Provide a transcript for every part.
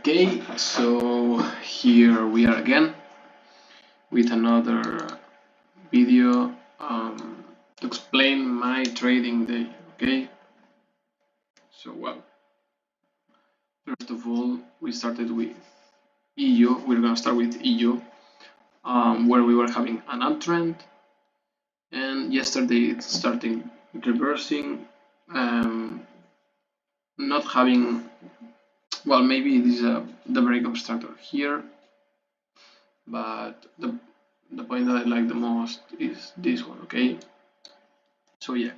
Okay, so here we are again with another video to explain my trading day. Okay, so first of all, we started with EU. We're gonna start with EU, where we were having an uptrend, and yesterday it started reversing, not having. Well, maybe it is the breakup structure here, but the point that I like the most is this one. Okay, so yeah,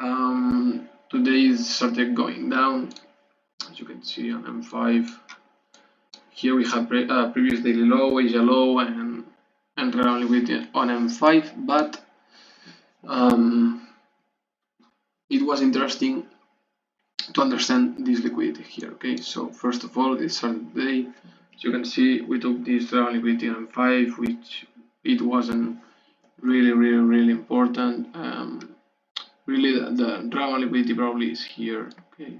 today it started going down, as you can see on M5. Here we have previous daily low, Asia low, and real liquidity on M5, but it was interesting to understand this liquidity here. Okay, so first of all, it started today. As you can see, we took this real liquidity on M5, which it wasn't really important. Really, the real liquidity probably is here. Okay,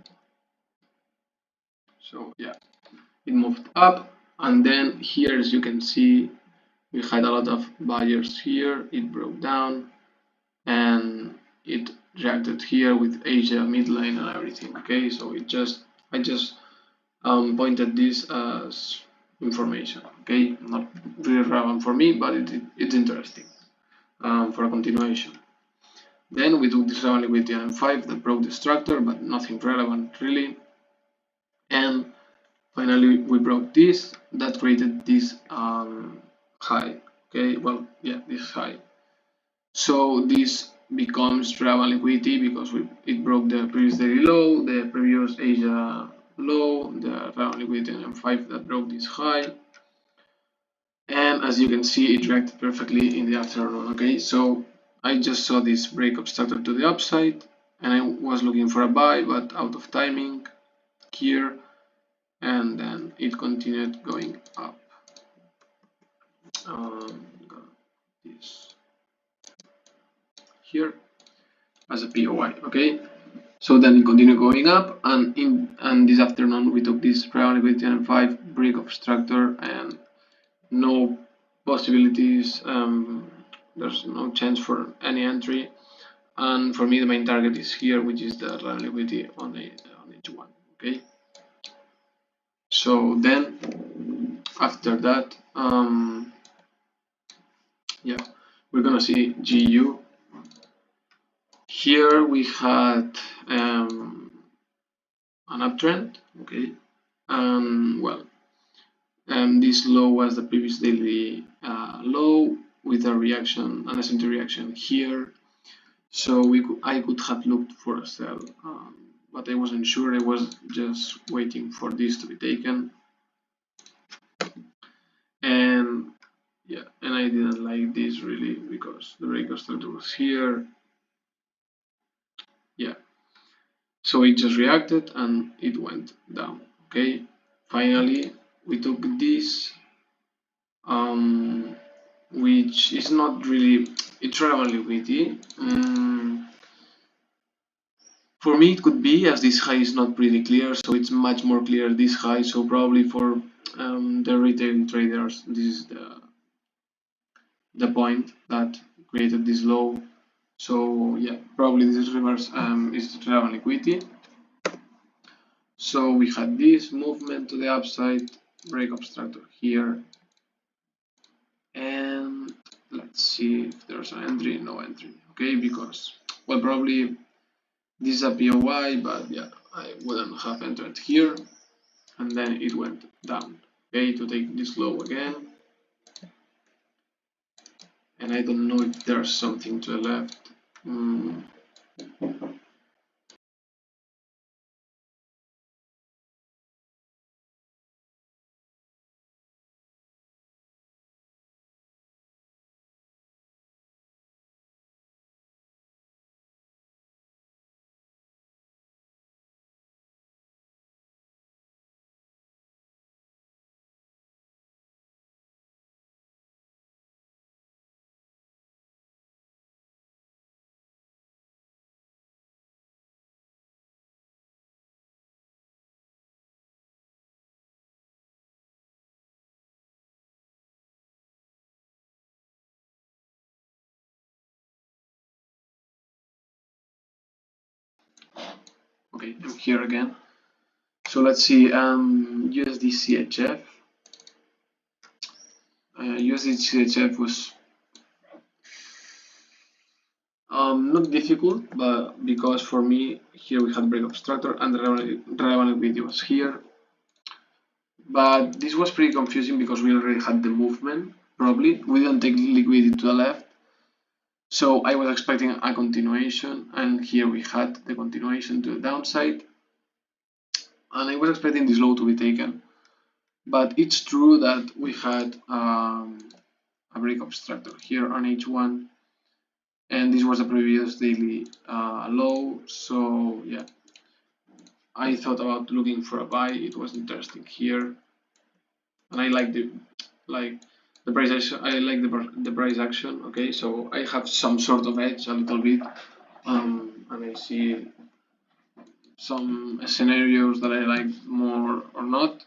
so yeah, it moved up, and then here, as you can see, we had a lot of buyers here. It broke down, and it reacted here with Asia midline and everything. Okay, so I just pointed this as information. Okay, not really relevant for me, but it's interesting for a continuation. Then we took this real liquidity on M5 that broke the structure, but nothing relevant really. And finally, we broke this that created this high. Okay, well, yeah, this high. So this becomes real liquidity because it broke the previous daily low, the previous Asia low, the real liquidity on M5 that broke this high. And as you can see, it reacted perfectly in the afternoon. Okay, so I just saw this breakup structure to the upside, and I was looking for a buy, but out of timing here, and then it continued going up. This here as a POI. Okay, so then it continued going up, and this afternoon we took this real liquidity on 5 breakup structure and no possibilities. There's no chance for any entry, and for me the main target is here, which is the real liquidity on H1. Okay, so then after that, yeah, we're gonna see GU. Here we had an uptrend. Okay, this low was the previous daily low with a reaction, an S&P reaction here. So I could have looked for a sell, but I wasn't sure. I was just waiting for this to be taken, and yeah, and I didn't like this really because the breakout structure was here. Yeah, so it just reacted and it went down. Okay, finally we took this, which is not really, it's relevant liquidity. For me, it could be, as this high is not pretty clear, so it's much more clear this high. So probably for the retail traders, this is the point that created this low. So yeah, probably this reverse is relevant liquidity. So we had this movement to the upside, breakup structure here, and let's see if there's an entry. No entry. Okay, because well, probably this is a POI, but yeah, I wouldn't have entered here, and then it went down. Okay, to take this low again, and I don't know if there's something to the left. Okay, I'm here again. So let's see, USD CHF. USD CHF was not difficult, but because for me here we had break obstructor and the relevant liquidity was here. But this was pretty confusing because we already had the movement. Probably we didn't take liquidity to the left, so I was expecting a continuation, and here we had the continuation to the downside, and I was expecting this low to be taken. But it's true that we had a break obstructor here on H1, and this was a previous daily low. So yeah, I thought about looking for a buy. It was interesting here, and I like the price action. I like the price action. Okay, so I have some sort of edge a little bit, and I see some scenarios that I like more or not.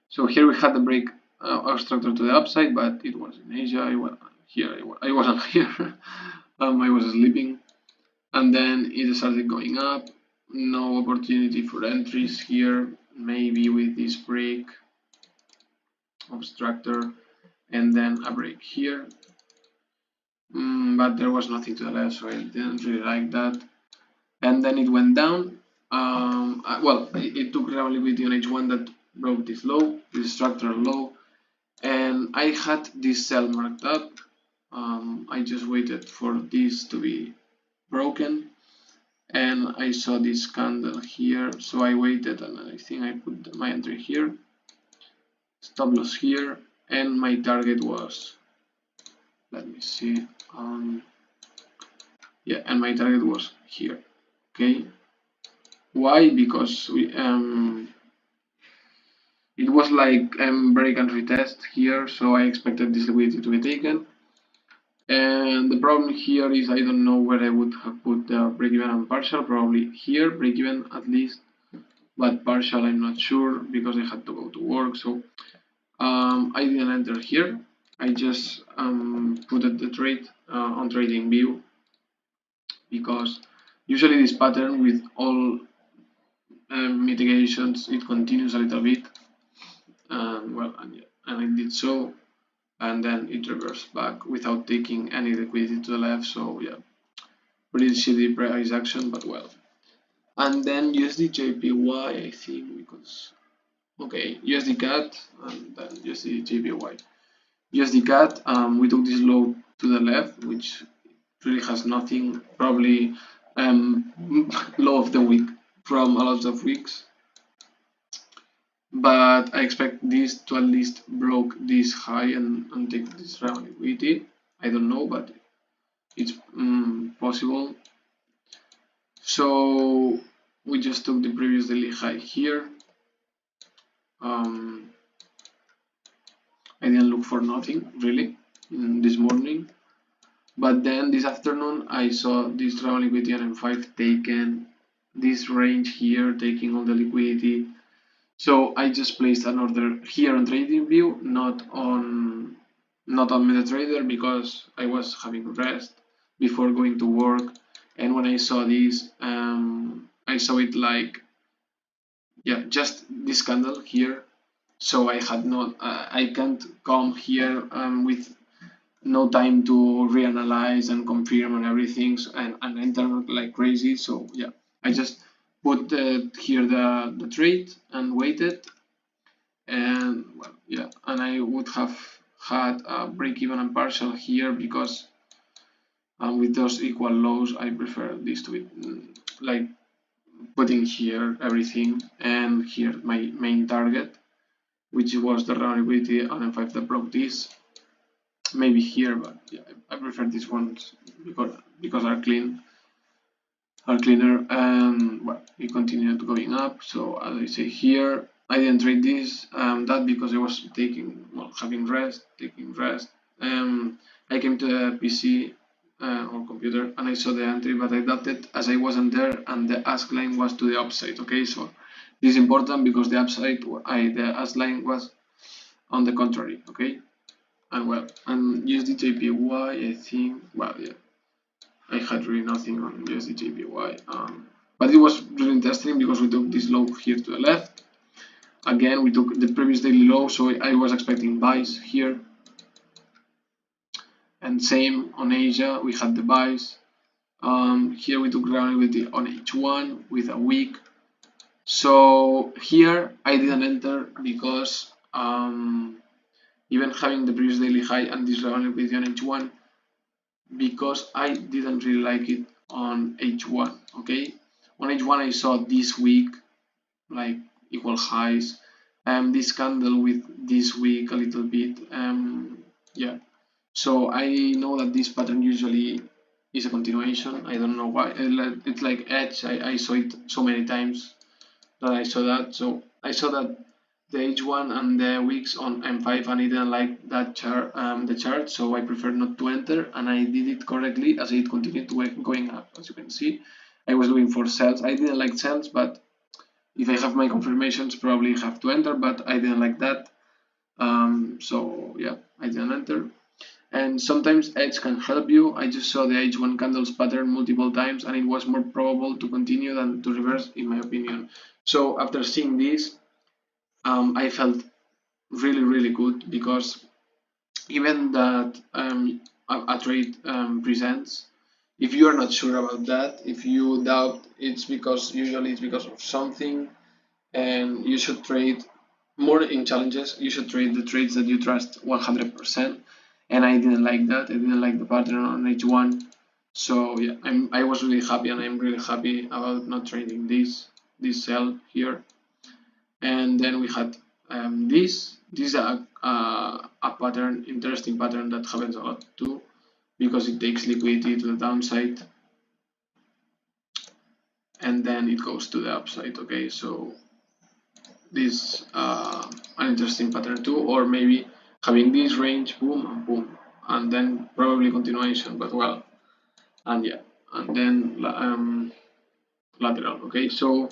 So here we had the break obstructor to the upside, but it was in Asia. I was here. I wasn't here. I was sleeping, and then it started going up. No opportunity for entries here. Maybe with this break obstructor and then a break here. But there was nothing to the left, so I didn't really like that. And then it went down. Well, it took relevant liquidity on H1 that broke this low, this structural low, and I had this sell marked up. I just waited for this to be broken, and I saw this candle here, so I waited, and I think I put my entry here, stop loss here, and my target was, let me see, yeah, and my target was here. Okay, why? Because it was like break and retest here, so I expected this liquidity to be taken. And the problem here is I don't know where I would have put the break-even and partial, probably here, break-even at least, but partial I'm not sure because I had to go to work, so I didn't enter here. I just put the trade on trading view, because usually this pattern with all mitigations, it continues a little bit, well, and I did so, and then it reversed back without taking any liquidity to the left. So yeah, pretty shitty price action, but well. And then USD JPY, I think, because okay, USD CAD and then USD JPY. USD CAD, we took this low to the left, which really has nothing, probably low of the week from a lot of weeks. But I expect this to at least broke this high and take this round liquidity. I don't know, but it's possible. So we just took the previous daily high here. I didn't look for nothing really this morning, but then this afternoon I saw this round liquidity on M5 taken, this range here taking all the liquidity. So I just placed an order here on TradingView, not on MetaTrader, because I was having rest before going to work. And when I saw this, I saw it like, yeah, just this candle here. So I had not, I can't come here with no time to reanalyze and confirm and everything, and enter like crazy. So yeah, I just put here the trade and waited, and well, yeah, and I would have had a break even and partial here, because with those equal lows I prefer this to be like putting here everything, and here my main target, which was the round liquidity on M5 that broke this. Maybe here, but yeah, I prefer these ones because are cleaner, and well, it continued going up. So as I say here, I didn't trade this that because I was taking, well, taking rest. I came to the PC or computer and I saw the entry, but I dubbed it as I wasn't there, and the ask line was to the upside. Okay, so this is important because the upside, the ask line was on the contrary. Okay, and well, and USD JPY, I think, well, yeah, I had really nothing on USD JPY. But it was really interesting because we took this low here to the left. Again, we took the previous daily low, so I was expecting buys here. And same on Asia, we had the buys. Here we took ground with the on H1 with a wick. So here I didn't enter because even having the previous daily high and this ground liquidity on H1, because I didn't really like it on H1. Okay, on H1 I saw this week like equal highs, this candle with this week a little bit, yeah. So I know that this pattern usually is a continuation. I don't know why. It's like edge. I saw it so many times that I saw that. So I saw that the H1 and the wicks on M5, and I didn't like that chart, the chart. So I prefer not to enter, and I did it correctly as it continued to going up. As you can see, I was looking for sells. I didn't like sells, but if I have my confirmations, probably have to enter. But I didn't like that. So yeah, I didn't enter. And sometimes edge can help you. I just saw the H1 candles pattern multiple times, and it was more probable to continue than to reverse, in my opinion. So after seeing this, I felt really good, because even that a trade presents, if you are not sure about that, if you doubt, usually it's because of something, and you should trade more in challenges. You should trade the trades that you trust 100%. And I didn't like that. I didn't like the pattern on H1. So yeah, I was really happy, and I'm really happy about not trading this sell here. And then we had this is a pattern, interesting pattern that happens a lot too, because it takes liquidity to the downside and then it goes to the upside. Okay, so this an interesting pattern too, or maybe having this range, boom and boom, and then probably continuation, but well, and yeah, and then lateral. Okay, so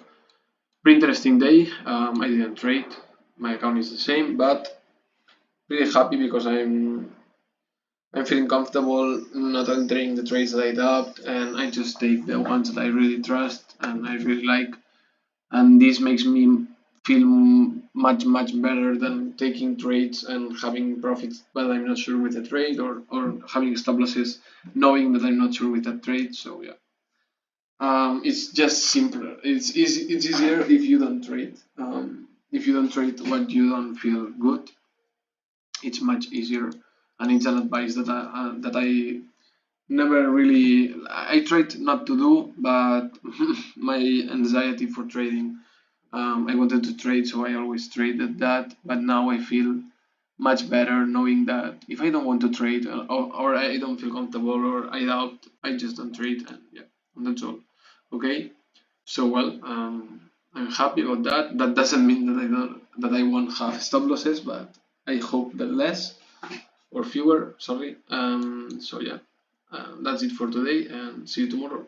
pretty interesting day. I didn't trade, my account is the same, but really happy because I'm feeling comfortable not entering the trades that I doubt, and I just take the ones that I really trust and I really like, and this makes me feel much better than taking trades and having profits but I'm not sure with the trade, or having stop losses knowing that I'm not sure with that trade. So yeah, it's just simpler. It's easier if you don't trade. If you don't trade what you don't feel good, it's much easier, and it's an advice that I never really I tried not to do, but my anxiety for trading, I wanted to trade, so I always traded that. But now I feel much better knowing that if I don't want to trade, or I don't feel comfortable, or I doubt, I just don't trade, and yeah, and that's all. Okay, so well, I'm happy about that. That doesn't mean that I won't have stop losses, but I hope that less or fewer. Sorry. So yeah, that's it for today, and see you tomorrow.